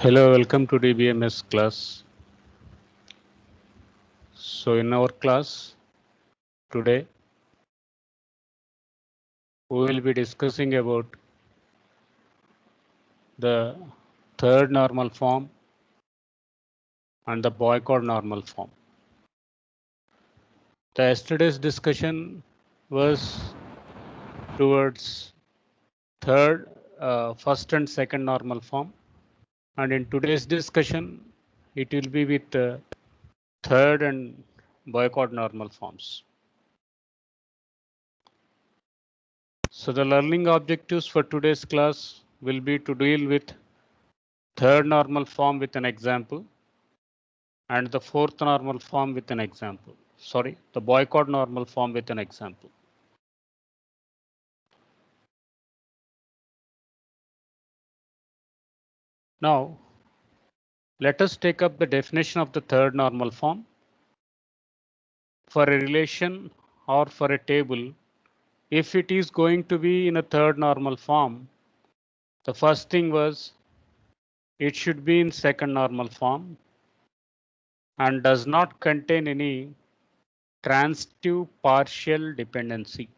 Hello, welcome to DBMS class. So in our class today, we will be discussing about the third normal form and the boycott normal form. The yesterday's discussion was towards first and second normal form, and in today's discussion, it will be with the third and boycott normal forms. So the learning objectives for today's class will be to deal with third normal form with an example and the fourth normal form with an example. Sorry, the boycott normal form with an example. Now, let us take up the definition of the third normal form. For a relation or for a table, if it is going to be in a third normal form, the first thing was it should be in second normal form and does not contain any transitive partial dependency.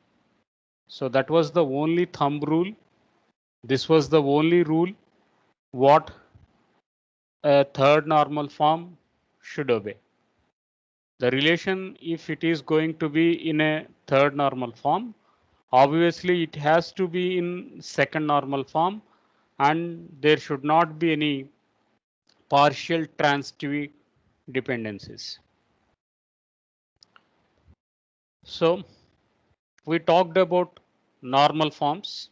So that was the only thumb rule. This was the only rule what a third normal form should obey. The relation, if it is going to be in a third normal form, obviously it has to be in second normal form and there should not be any partial transitive dependencies. So we talked about normal forms.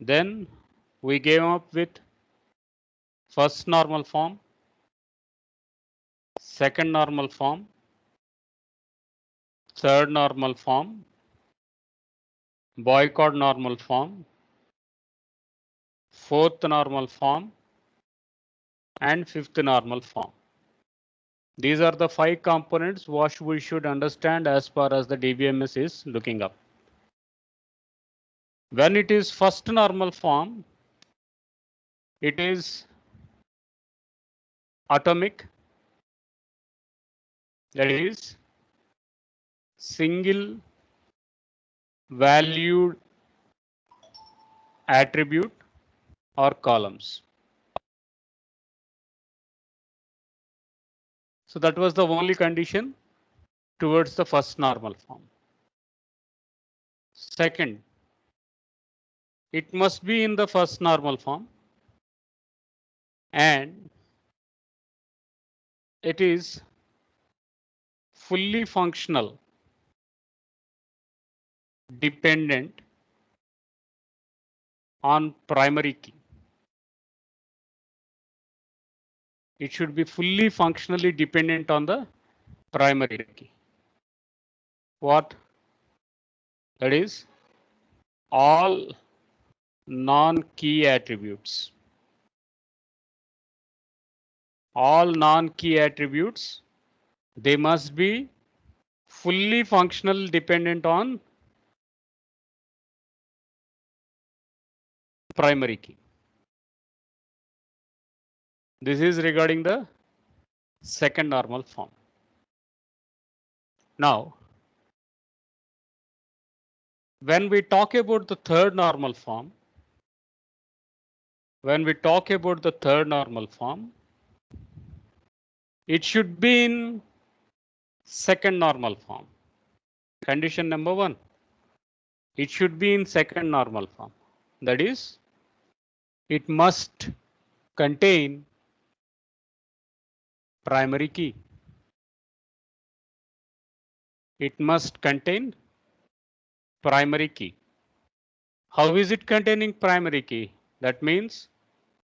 Then we came up with first normal form, second normal form, third normal form, boycott normal form, fourth normal form, and fifth normal form. These are the 5 components what we should understand as far as the DBMS is looking up. When it is first normal form, it is atomic, that is single valued attribute or columns. So that was the only condition towards the first normal form. Second, it must be in the first normal form and it is fully functional, dependent on primary key. It should be fully functionally dependent on the primary key. What? That is all non-key attributes. All non-key attributes, they must be fully functional dependent on primary key. This is regarding the second normal form. Now, when we talk about the third normal form, it should be in second normal form. Condition number 1, it should be in second normal form. That is, it must contain primary key. It must contain primary key. How is it containing primary key? That means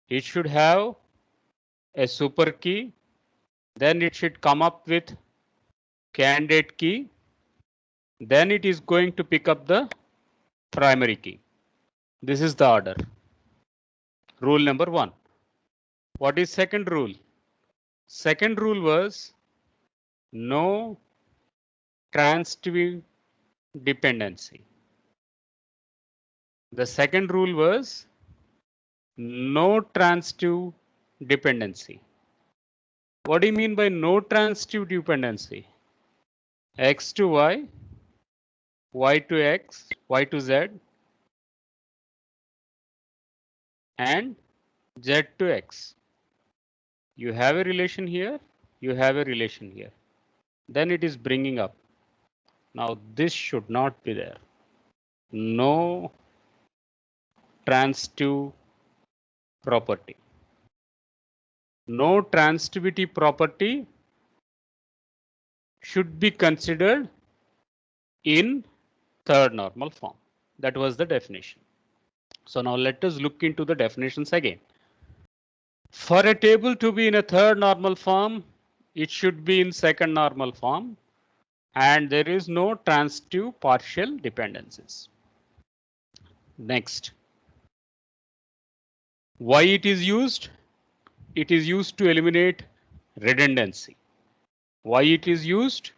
it should have a super key, then it should come up with candidate key, then it is going to pick up the primary key. This is the order. Rule number 1. What is second rule? Second rule was no transitive dependency. The second rule was no transitive dependency. What do you mean by no transitive dependency? X to Y, Y to X, Y to Z, and Z to X. You have a relation here, you have a relation here. Then it is bringing up. Now this should not be there. No transitive property. No transitivity property should be considered in third normal form. That was the definition. So now let us look into the definitions again. For a table to be in a third normal form, it should be in second normal form, and there is no transitive partial dependencies. Next, why it is used? It is used to eliminate redundancy. Why it is used?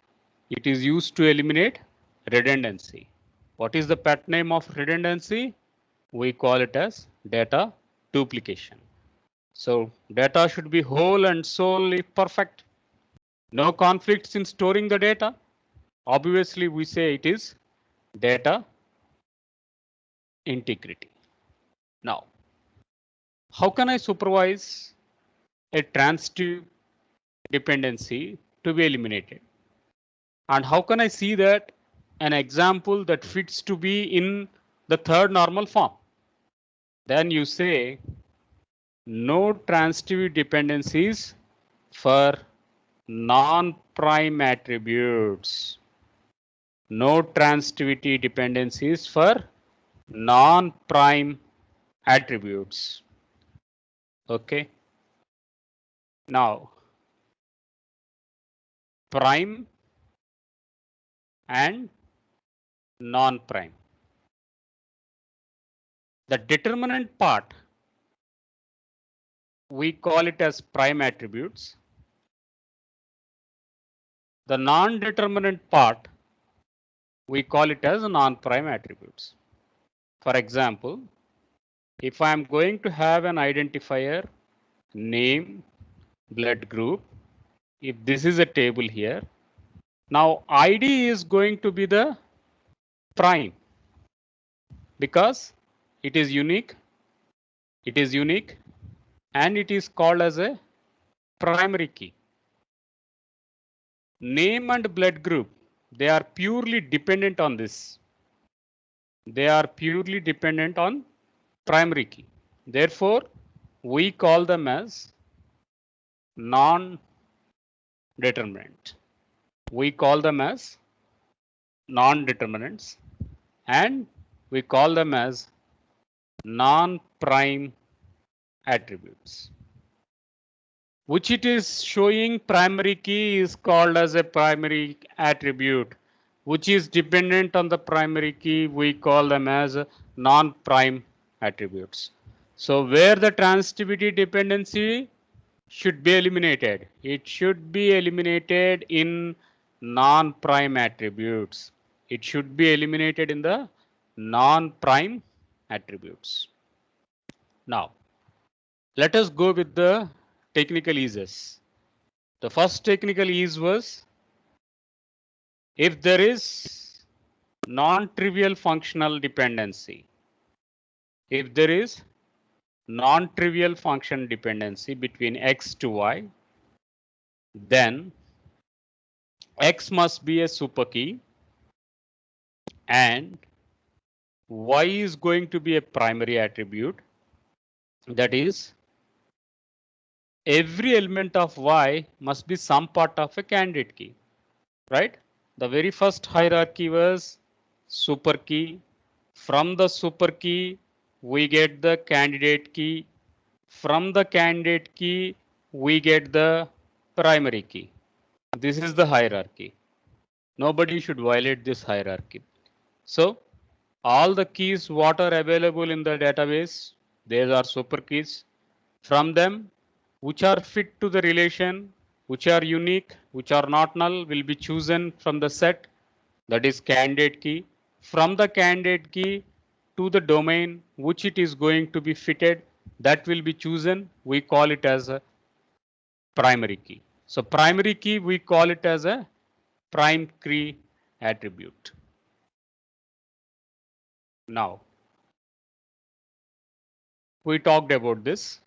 It is used to eliminate redundancy. What is the pet name of redundancy? We call it as data duplication. So data should be whole and solely perfect. No conflicts in storing the data. Obviously, we say it is data integrity. Now, how can I supervise a transitive dependency to be eliminated? And how can I see that an example that fits to be in the third normal form? Then you say no transitive dependencies for non-prime attributes. No transitivity dependencies for non-prime attributes. Okay. Now, prime and non-prime. The determinant part, we call it as prime attributes. The non-determinant part, we call it as non-prime attributes. For example, if I am going to have an identifier, name, blood group, if this is a table here, now ID is going to be the prime because it is unique, and it is called as a primary key. Name and blood group, they are purely dependent on this. They are purely dependent on primary key. Therefore, we call them as non-determinant. We call them as non-determinants, and we call them as non-prime attributes. Which it is showing primary key is called as a primary attribute. Which is dependent on the primary key, we call them as non-prime attributes. So where the transitivity dependency should be eliminated, it should be eliminated in non-prime attributes. It should be eliminated in the non-prime attributes. Now, let us go with the technical eases. The first technical ease was if there is non-trivial functional dependency. If there is non-trivial function dependency between X to Y, then X must be a super key and Y is going to be a primary attribute. That is, every element of Y must be some part of a candidate key, right? The very first hierarchy was super key. From the super key, we get the candidate key. From the candidate key, we get the primary key. This is the hierarchy. Nobody should violate this hierarchy. So all the keys what are available in the database, these are super keys. From them, which are fit to the relation, which are unique, which are not null, will be chosen from the set, that is candidate key. From the candidate key to the domain which it is going to be fitted, that will be chosen. We call it as a primary key. So primary key, we call it as a prime key attribute. Now, we talked about this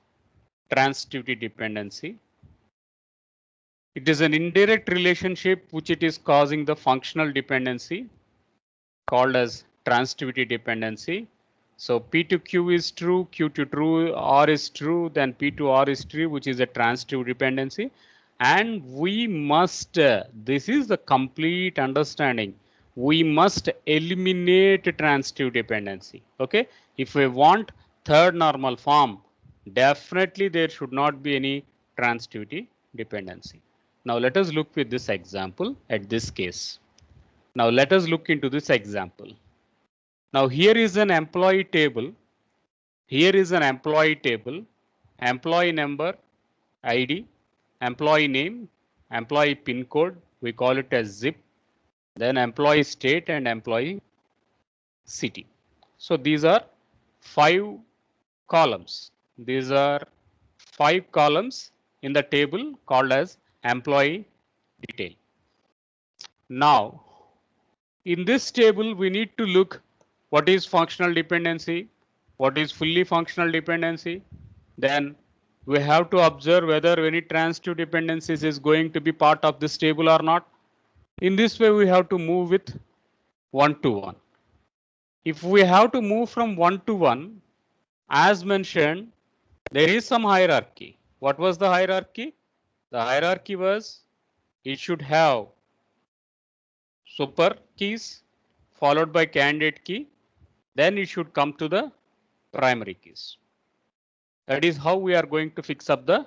transitivity dependency. It is an indirect relationship which it is causing the functional dependency called as transitivity dependency. So P to Q is true, Q to true, R is true, then P to R is true, which is a transitive dependency. And we must, this is the complete understanding. We must eliminate transitive dependency. Okay. If we want third normal form, definitely there should not be any transitivity dependency. Now let us look with this example at this case. Now let us look into this example. Now here is an employee table. Here is an employee table, employee number, ID, employee name, employee PIN code. We call it as zip. Then employee state and employee city. So these are 5 columns. These are 5 columns in the table called as employee detail. Now, in this table, we need to look what is functional dependency, what is fully functional dependency. Then we have to observe whether any transitive dependencies is going to be part of this table or not. In this way, we have to move with 1 to 1. If we have to move from 1 to 1, as mentioned, there is some hierarchy. What was the hierarchy? The hierarchy was it should have super keys followed by candidate key. Then it should come to the primary keys. That is how we are going to fix up the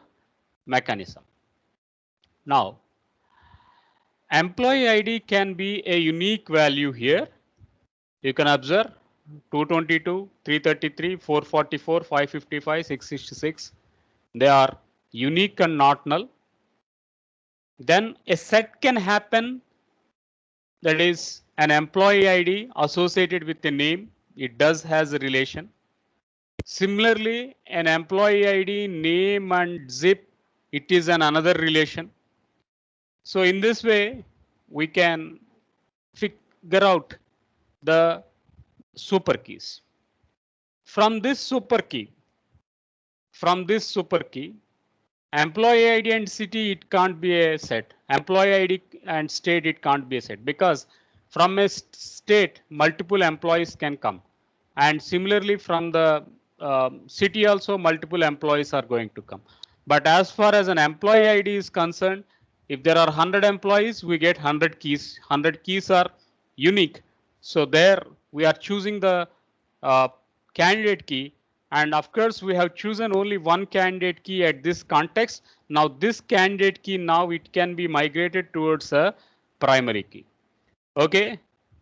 mechanism. Now, employee ID can be a unique value here. You can observe 222, 333, 444, 555, 666. They are unique and not null. Then a set can happen, that is an employee ID associated with the name. It does has a relation. Similarly, an employee ID, name and zip, it is an another relation. So in this way, we can figure out the super keys. From this super key, employee ID and city, it can't be a set. Employee ID and state, it can't be a set, because from a state, multiple employees can come. And similarly, from the city also, multiple employees are going to come. But as far as an employee ID is concerned, if there are 100 employees, we get 100 keys. 100 keys are unique. So there we are choosing the candidate key. And of course, we have chosen only one candidate key at this context. Now this candidate key, now it can be migrated towards a primary key. Okay.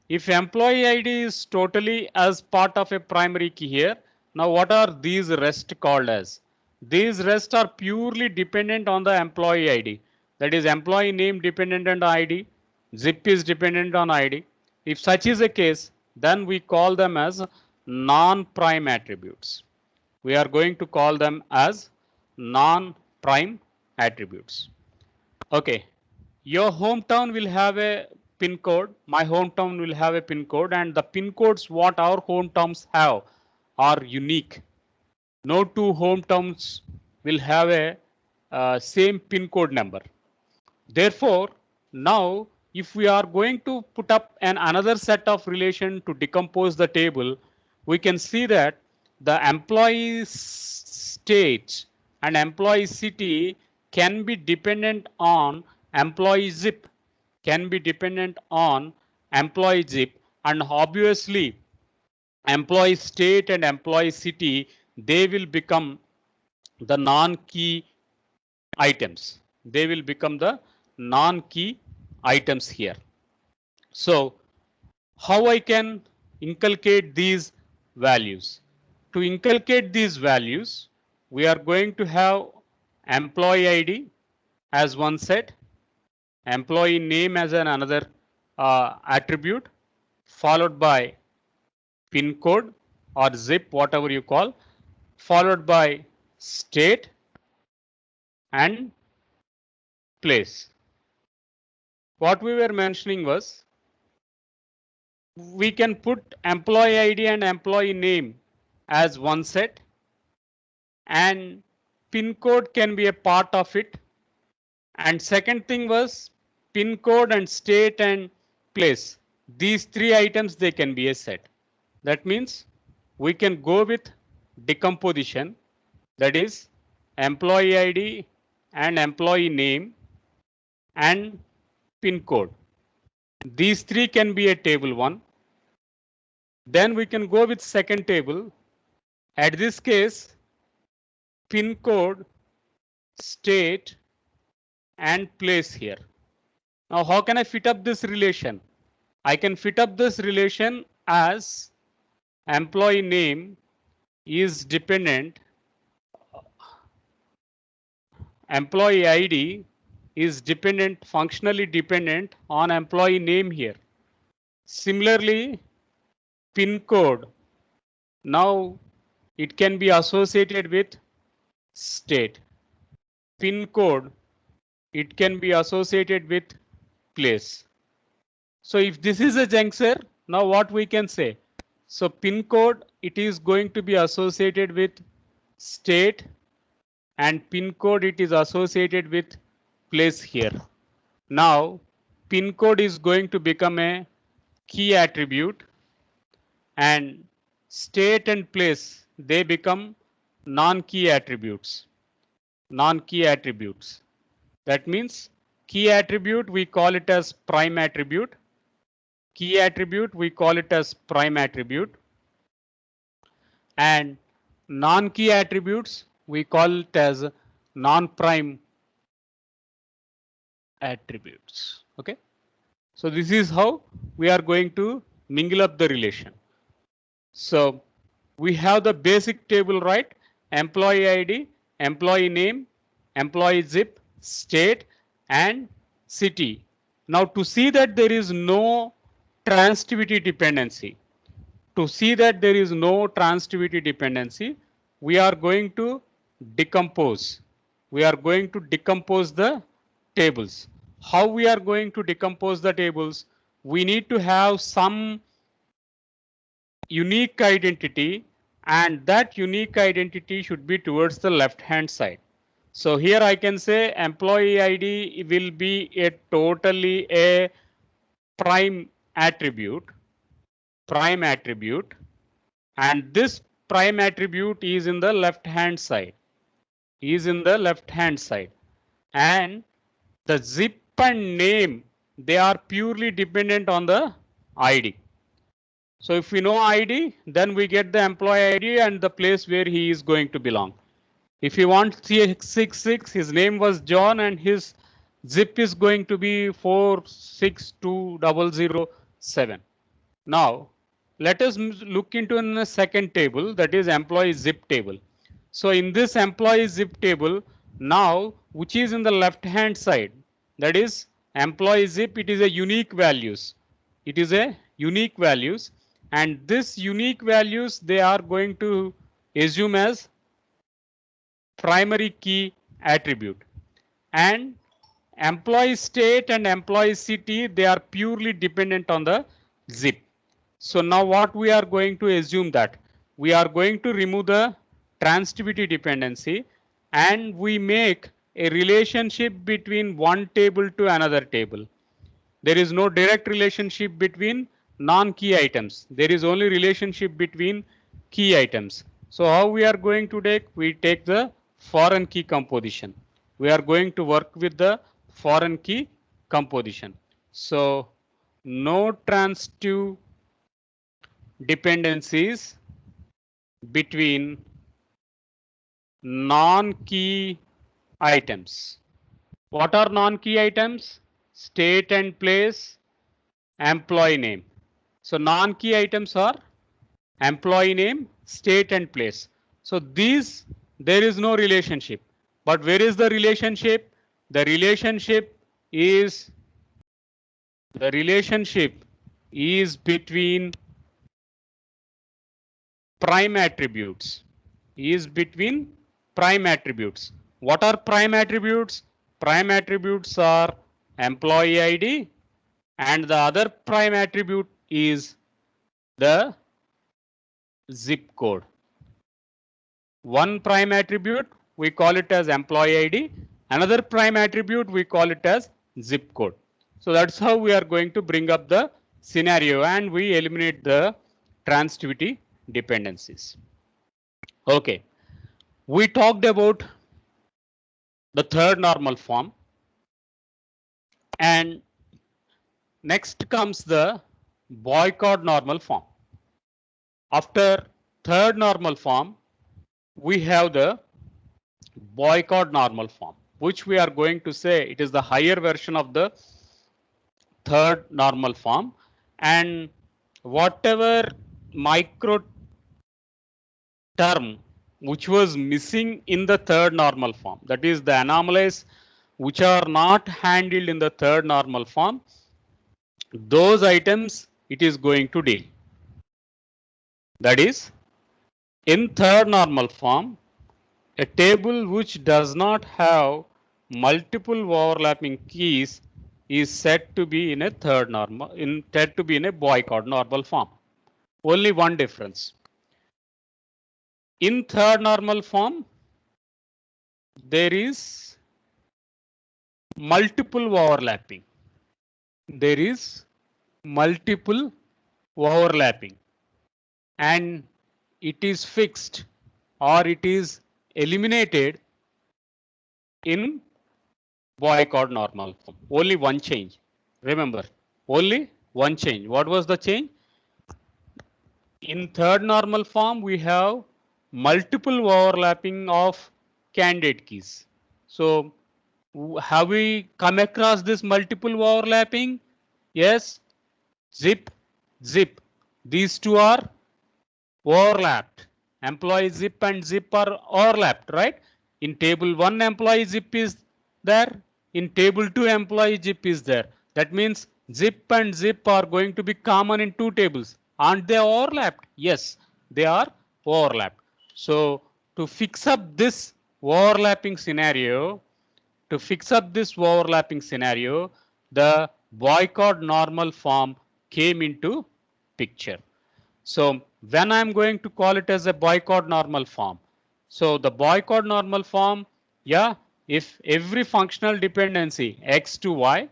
If employee ID is totally as part of a primary key here, now what are these rest called as? These rest are purely dependent on the employee ID. That is employee name dependent on ID, zip is dependent on ID. If such is the case, then we call them as non-prime attributes. We are going to call them as non-prime attributes. Okay, your hometown will have a pin code. My hometown will have a pin code, and the pin codes what our hometowns have are unique. No two hometowns will have a same pin code number. Therefore, now if we are going to put up another set of relation to decompose the table, we can see that the employee state and employee city can be dependent on employee zip, and obviously employee state and employee city, they will become the non-key items. They will become the non-key items here. So how I can inculcate these values? To inculcate these values, we are going to have employee ID as one set, employee name as another attribute, followed by pin code or zip, whatever you call, followed by state and place. What we were mentioning was we can put employee ID and employee name as one set, and pin code can be a part of it. And second thing was pin code and state and place. These three items, they can be a set. That means we can go with decomposition, that is employee ID and employee name and pin code. These three can be a table 1. Then we can go with second table. At this case, pin code, state and place here. Now how can I fit up this relation? I can fit up this relation as employee name is dependent, employee ID is dependent, functionally dependent on employee name here. Similarly, pin code, now it can be associated with state. Pin code, it can be associated with place. So if this is a juncture, now what we can say? So pin code, it is going to be associated with state, and pin code, it is associated with place here. Now pin code is going to become a key attribute, and state and place, they become non-key attributes. Non-key attributes. That means key attribute, we call it as prime attribute. Key attribute, we call it as prime attribute. And non-key attributes, we call it as non-prime attributes. Okay. So this is how we are going to mingle up the relation. So we have the basic table, right? Employee ID, employee name, employee zip, state and city. Now to see that there is no transitivity dependency, to see that there is no transitivity dependency, we are going to decompose. We are going to decompose the tables. How we are going to decompose the tables? We need to have some unique identity, and that unique identity should be towards the left hand side. So here I can say employee ID will be a totally a prime attribute, and this prime attribute is in the left hand side, and the zip and name, they are purely dependent on the ID. So if we know ID, then we get the employee ID and the place where he is going to belong. If you want 366, his name was John and his zip is going to be 462007. Now let us look into a second table, that is employee zip table. So in this employee zip table, now which is in the left hand side, that is employee zip, it is a unique values. It is a unique values, and this unique values, they are going to assume as primary key attribute. And employee state and employee city, they are purely dependent on the zip. So now what we are going to assume, that we are going to remove the transitivity dependency, and we make a relationship between one table to another table. There is no direct relationship between non-key items. There is only relationship between key items. So how we are going to take? We take the foreign key composition. We are going to work with the foreign key composition. So no transitive dependencies between non-key items. What are non-key items? State and place, employee name. So non-key items are employee name, state and place. So these, there is no relationship. But where is the relationship? The relationship is between prime attributes. prime attributes. What are prime attributes? Prime attributes are employee ID, and the other prime attribute is the zip code. One prime attribute we call it as employee ID, another prime attribute we call it as zip code. So that's how we are going to bring up the scenario and we eliminate the transitivity dependencies. Okay, we talked about the third normal form, and next comes the boycott normal form. After third normal form, we have the boycott normal form, which we are going to say it is the higher version of the third normal form, and whatever micro term which was missing in the third normal form, that is the anomalies which are not handled in the third normal form, those items it is going to deal. That is, in third normal form, a table which does not have multiple overlapping keys is said to be in a said to be in a boycott normal form. Only one difference. In third normal form, there is multiple overlapping. There is multiple overlapping, and it is fixed or it is eliminated in boycott normal form. Only one change. Remember, only one change. What was the change? In third normal form, we have multiple overlapping of candidate keys. So have we come across this multiple overlapping? Yes. Zip, zip. These two are overlapped. Employee zip and zip are overlapped, right? In table 1, employee zip is there. In table 2, employee zip is there. That means zip and zip are going to be common in two tables. Aren't they overlapped? Yes, they are overlapped. So to fix up this overlapping scenario, the boycott normal form came into picture. So when I'm going to call it as a boycott normal form, so the boycott normal form, yeah, if every functional dependency x to y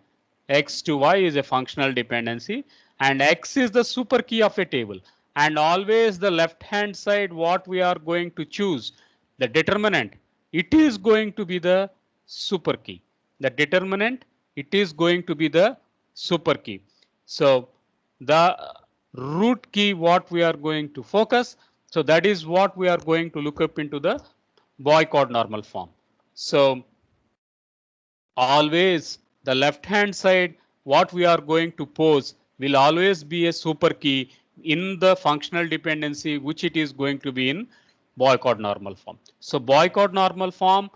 is a functional dependency, and x is the super key of a table, and always the left hand side what we are going to choose, the determinant, it is going to be the super key. The determinant, it is going to be the super key. So the root key what we are going to focus, so that is what we are going to look up into the boycott normal form. So always the left hand side what we are going to pose will always be a super key in the functional dependency which it is going to be in boycott normal form. So boycott normal form,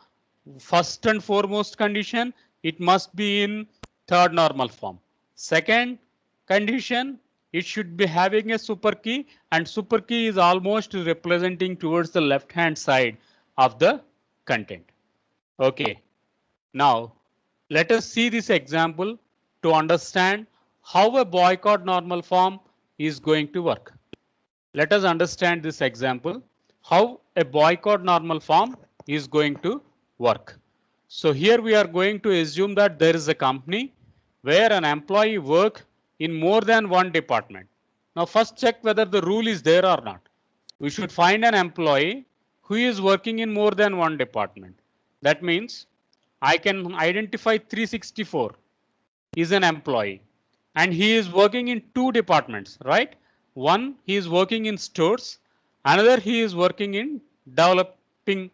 first and foremost condition, it must be in third normal form. Second condition, it should be having a super key, and super key is almost representing towards the left hand side of the content. Okay, now let us see this example to understand how a boycott normal form is going to work. Let us understand this example, how a boycott normal form is going to work. So here we are going to assume that there is a company where an employee works in more than one department. Now first check whether the rule is there or not. We should find an employee who is working in more than one department. That means I can identify 364 is an employee and he is working in two departments, right? One, he is working in stores, another he is working in developing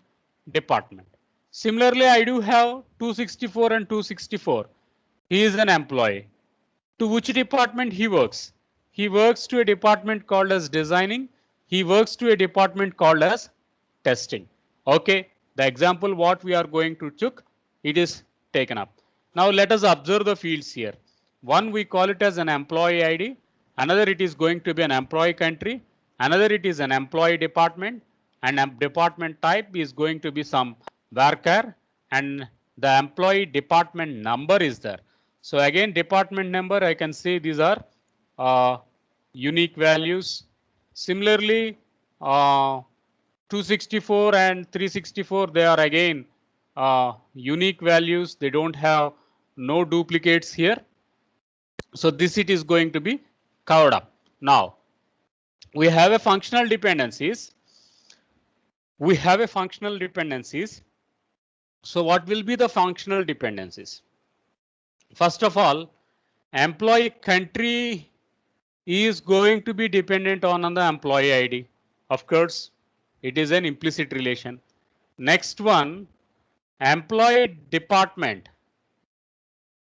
department. Similarly, I do have 264 and 264. He is an employee. To which department he works? He works to a department called as designing. He works to a department called as testing. Okay, the example what we are going to took, it is taken up. Now let us observe the fields here. One we call it as an employee ID. Another it is going to be an employee country. Another it is an employee department. and department type is going to be some varchar, and the employee department number is there. So again, department number, I can say these are unique values. Similarly, 264 and 364, they are again unique values. They don't have no duplicates here. So this it is going to be covered up. Now we have a functional dependencies. We have a functional dependencies. So what will be the functional dependencies? First of all, employee country is going to be dependent on the employee ID. Of course, it is an implicit relation. Next one, employee department,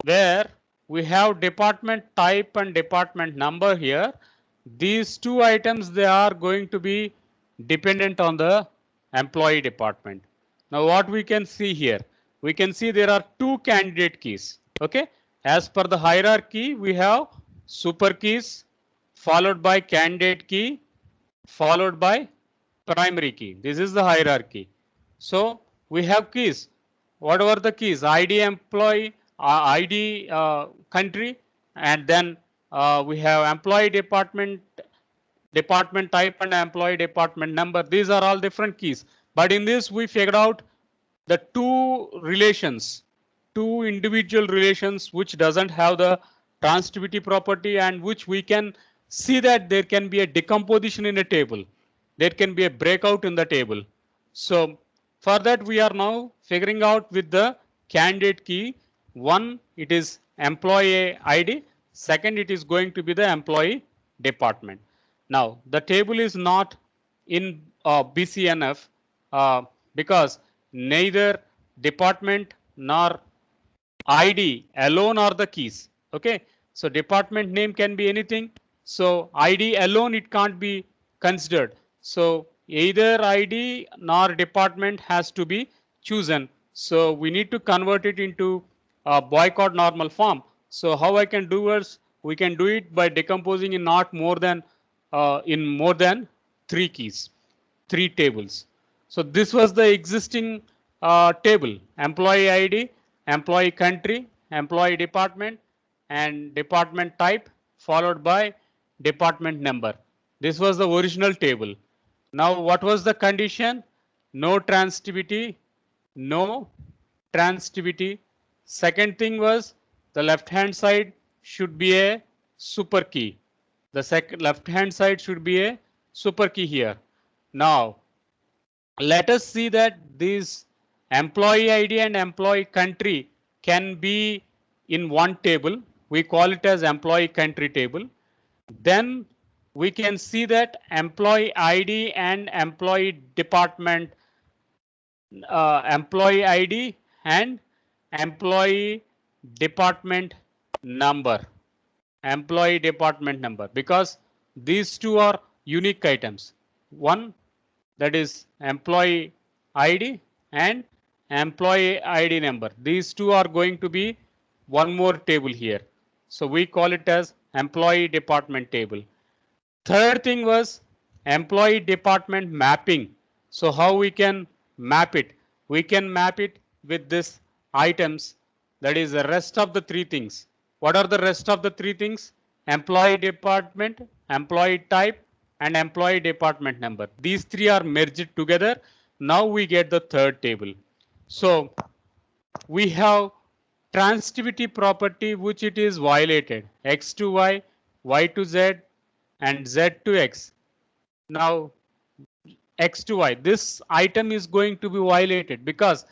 where we have department type and department number here. These two items, they are going to be dependent on the employee department. Now what we can see here, we can see there are two candidate keys. Okay, as per the hierarchy, we have super keys followed by candidate key followed by primary key. This is the hierarchy. So we have keys. What are the keys? ID employee, ID country, and then we have employee department, department type, and employee department number. These are all different keys. But in this, we figured out the two relations, two individual relations which doesn't have the transitivity property, and which we can see that there can be a decomposition in a table. There can be a breakout in the table. So for that, we are now figuring out with the candidate key. One, it is employee ID. Second, it is going to be the employee department. Now the table is not in BCNF because neither department nor ID alone are the keys. Okay, so department name can be anything. So ID alone, it can't be considered. So either ID nor department has to be chosen. So we need to convert it into a boycott normal form. So how I can do is, we can do it by decomposing in not more than in more than 3 keys, 3 tables. So this was the existing table: employee ID, employee country, employee department, and department type, followed by department number. This was the original table. Now what was the condition? No transitivity, no transitivity. Second thing was, the left hand side should be a super key. The second left hand side should be a super key here. Now let us see that these employee ID and employee country can be in one table. We call it as employee country table. Then we can see that employee ID and employee department, employee ID and employee department number, employee department number, because these two are unique items. One, that is employee ID and employee ID number. These two are going to be one more table here. So we call it as employee department table. Third thing was employee department mapping. So how we can map it? We can map it with this items, that is the rest of the 3 things. What are the rest of the 3 things? Employee department, employee type, and employee department number. These 3 are merged together. Now we get the third table. So we have transitivity property which it is violated: x to y, y to z, and z to x. Now x to y, this item is going to be violated because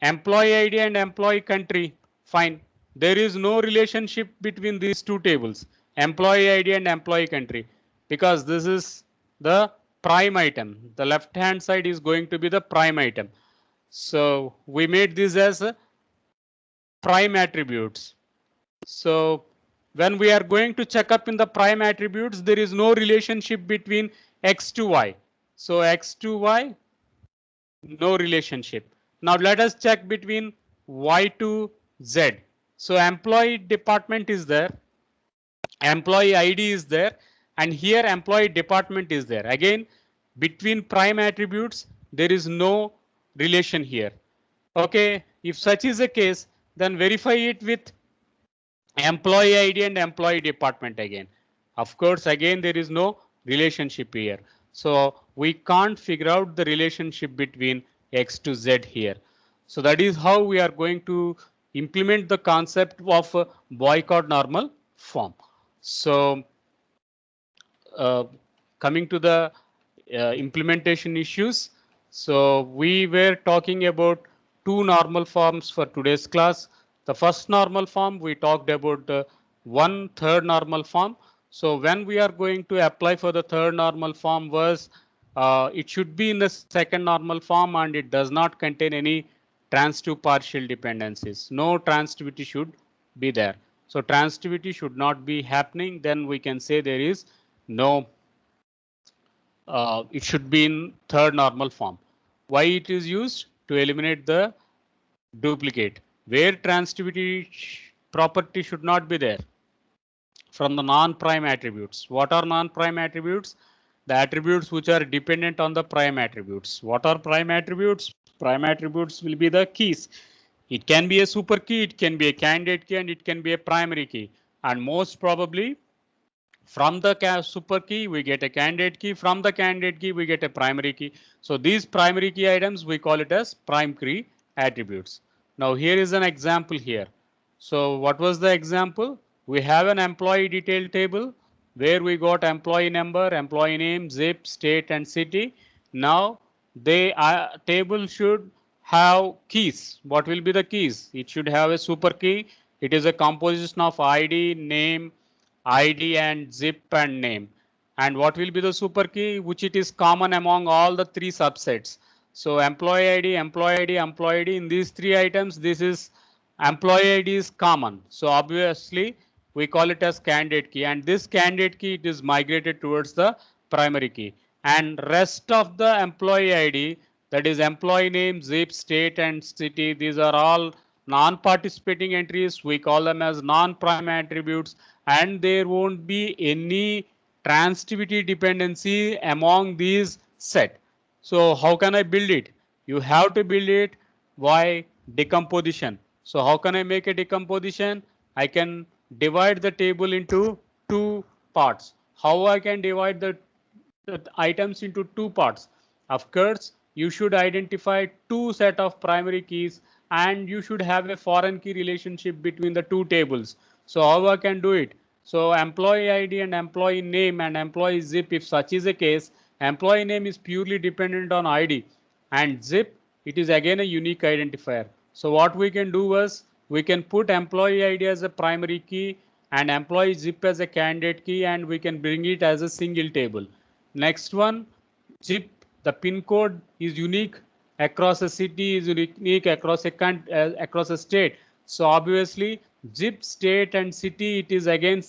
employee ID and employee country, fine, there is no relationship between these two tables, employee ID and employee country, because this is the prime item. The left hand side is going to be the prime item. So we made this as prime attributes. So when we are going to check up in the prime attributes, there is no relationship between x to y. So x to y, no relationship. Now let us check between y to z. So employee department is there, employee ID is there, and here employee department is there. Again, between prime attributes, there is no relation here. Okay, if such is the case, then verify it with employee ID and employee department again. Of course, again, there is no relationship here. So we can't figure out the relationship between X to Z here. So that is how we are going to implement the concept of a boycott normal form. So coming to the implementation issues. So we were talking about two normal forms for today's class. The first normal form, we talked about the 1/3 normal form. So when we are going to apply for the third normal form was, it should be in the second normal form and it does not contain any transitive partial dependencies. No transitivity should be there. So transitivity should not be happening. Then we can say there is no, it should be in third normal form. Why it is used? To eliminate the duplicate. Where transitivity property should not be there? From the non-prime attributes. What are non-prime attributes? The attributes which are dependent on the prime attributes. What are prime attributes? Prime attributes will be the keys. It can be a super key, it can be a candidate key, and it can be a primary key. And most probably from the super key, we get a candidate key. From the candidate key, we get a primary key. So these primary key items, we call it as prime key attributes. Now here is an example here. So what was the example? We have an employee detail table where we got employee number, employee name, zip, state, and city. Now the table should have keys. What will be the keys? It should have a super key. It is a composition of ID, name, ID and zip and name. And what will be the super key, which it is common among all the three subsets. So employee ID, employee ID, employee ID, in these three items, this is employee ID is common. So obviously we call it as candidate key, and this candidate key, it is migrated towards the primary key. And rest of the employee ID, that is employee name, zip, state and city, these are all non-participating entries. We call them as non-prime attributes, and there won't be any transitivity dependency among these set. So how can I build it? You have to build it by decomposition. So how can I make a decomposition? I can divide the table into two parts. How I can divide the items into two parts? Of course, you should identify two set of primary keys and you should have a foreign key relationship between the two tables. So how I can do it? So employee ID and employee name and employee zip, if such is the case, employee name is purely dependent on ID and zip, it is again a unique identifier. So what we can do is we can put employee ID as a primary key and employee zip as a candidate key, and we can bring it as a single table. Next one, zip, the pin code is unique across a city, is unique across a state. So obviously zip, state and city, it is again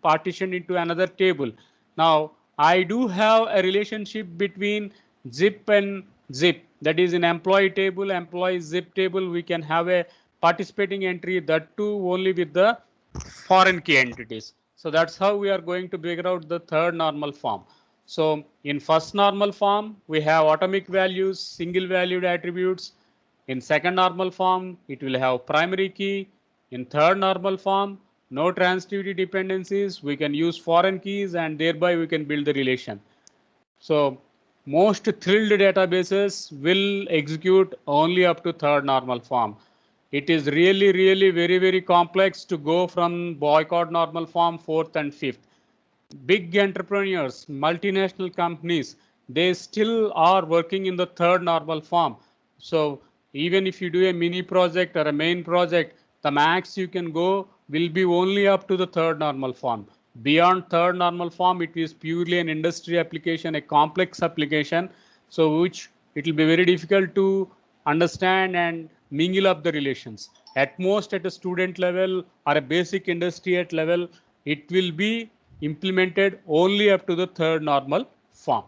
partitioned into another table. Now I do have a relationship between zip and zip, that is in employee table, employee zip table, we can have a participating entry, that too only with the foreign key entities. So that's how we are going to figure out the third normal form. So in first normal form, we have atomic values, single valued attributes. In second normal form, it will have primary key. In third normal form, no transitivity dependencies. We can use foreign keys and thereby we can build the relation. So most thrilled databases will execute only up to third normal form. It is really very complex to go from boycott normal form fourth and fifth. Big entrepreneurs, multinational companies, they still are working in the third normal form. So even if you do a mini project or a main project, the max you can go will be only up to the third normal form. Beyond third normal form, it is purely an industry application, a complex application, so which it will be very difficult to understand and mingle up the relations. At most at a student level or a basic industry at level, it will be implemented only up to the third normal form.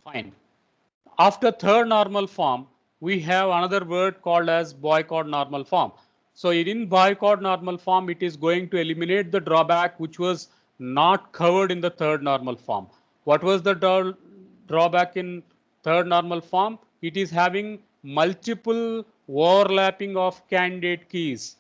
Fine. After third normal form, we have another word called as boycott normal form. So in boycott normal form, it is going to eliminate the drawback which was not covered in the third normal form. What was the drawback in third normal form, it is having multiple overlapping of candidate keys.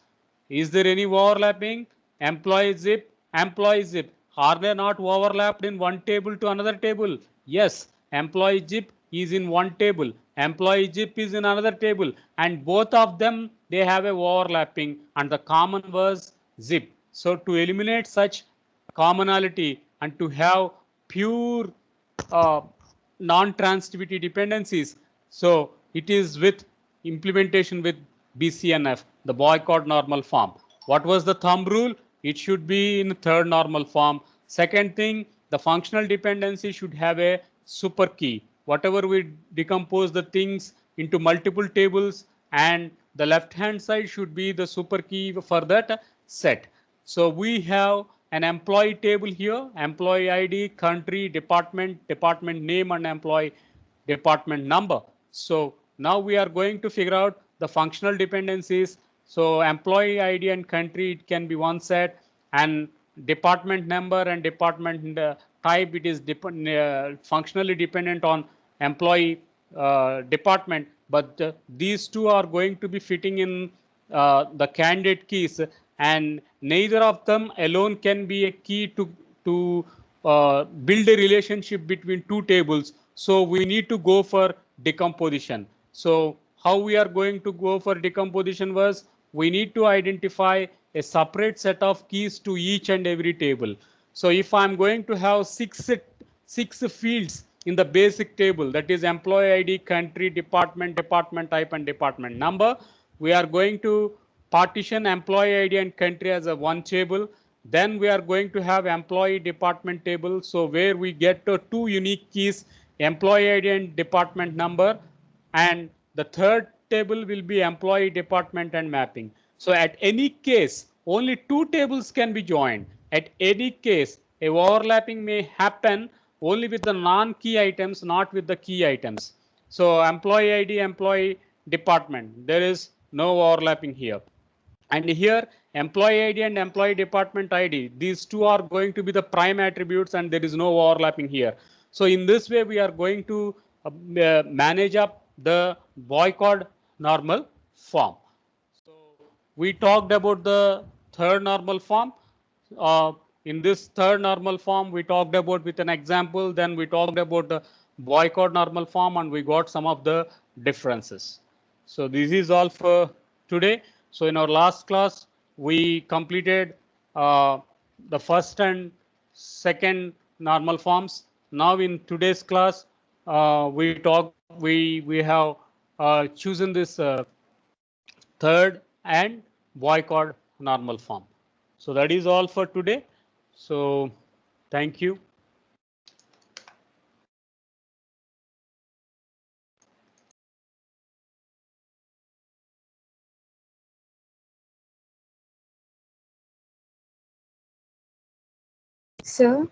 Is there any overlapping? Employee zip, employee zip. Are they not overlapped in one table to another table? Yes, employee zip is in one table, employee zip is in another table, and both of them they have a overlapping, and the common was zip. So to eliminate such commonality and to have pure uh, non-transitivity dependencies, so it is with implementation with BCNF, the boycott normal form. What was the thumb rule? It should be in third normal form. Second thing, the functional dependency should have a super key. Whatever we decompose the things into multiple tables, and the left hand side should be the super key for that set. So we have an employee table here, employee ID, country, department, department name, and employee department number. So now we are going to figure out the functional dependencies. So employee ID and country, it can be one set, and department number and department type, it is functionally dependent on employee department, but these two are going to be fitting in the candidate keys, and neither of them alone can be a key to build a relationship between two tables. So we need to go for decomposition. So how we are going to go for decomposition was, we need to identify a separate set of keys to each and every table. So if I'm going to have six fields in the basic table, that is employee ID, country, department, department type, and department number, we are going to partition employee ID and country as a one table. Then we are going to have employee department table. So where we get two unique keys, employee ID and department number, and the third table will be employee department and mapping. So at any case, only two tables can be joined. At any case, a overlapping may happen only with the non-key items, not with the key items. So employee ID, employee department, there is no overlapping here. And here employee ID and employee department ID, these two are going to be the prime attributes, and there is no overlapping here. So in this way, we are going to manage up the boycott normal form. So we talked about the third normal form. Uh, in this third normal form, we talked about with an example, then we talked about the boycott normal form, and we got some of the differences. So this is all for today. So in our last class, we completed the first and second normal forms. Now in today's class, we have chosen this third and boycott normal form. So that is all for today. So thank you. Sir,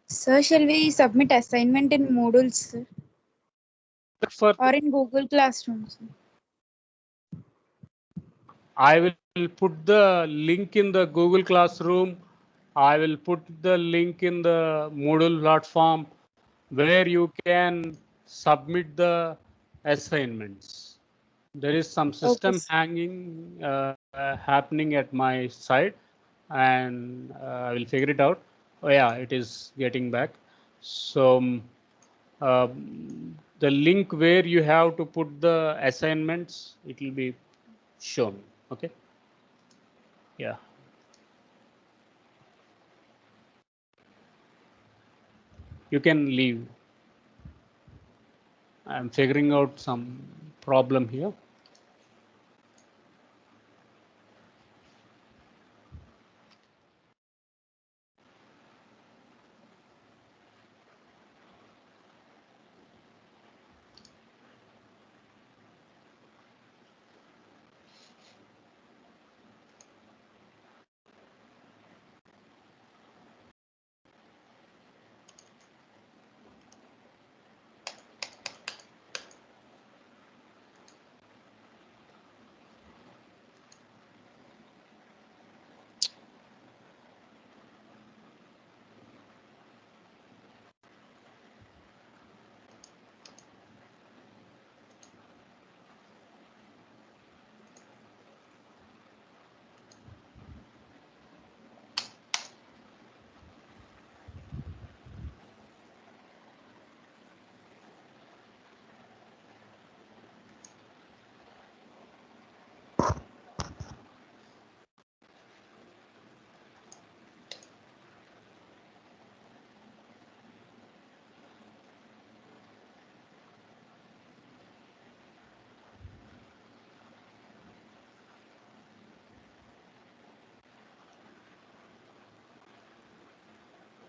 sir, shall we submit assignment in Moodle, sir, For or in Google Classroom, sir? I will put the link in the Google Classroom. I will put the link in the Moodle platform where you can submit the assignments. There is some Okay, system hanging happening at my side, and I will figure it out. Oh yeah, it is getting back. So the link where you have to put the assignments, it will be shown. Okay. Yeah. You can leave. I'm figuring out some problem here.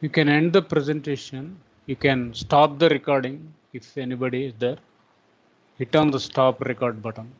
You can end the presentation. You can stop the recording if anybody is there. Hit on the stop record button.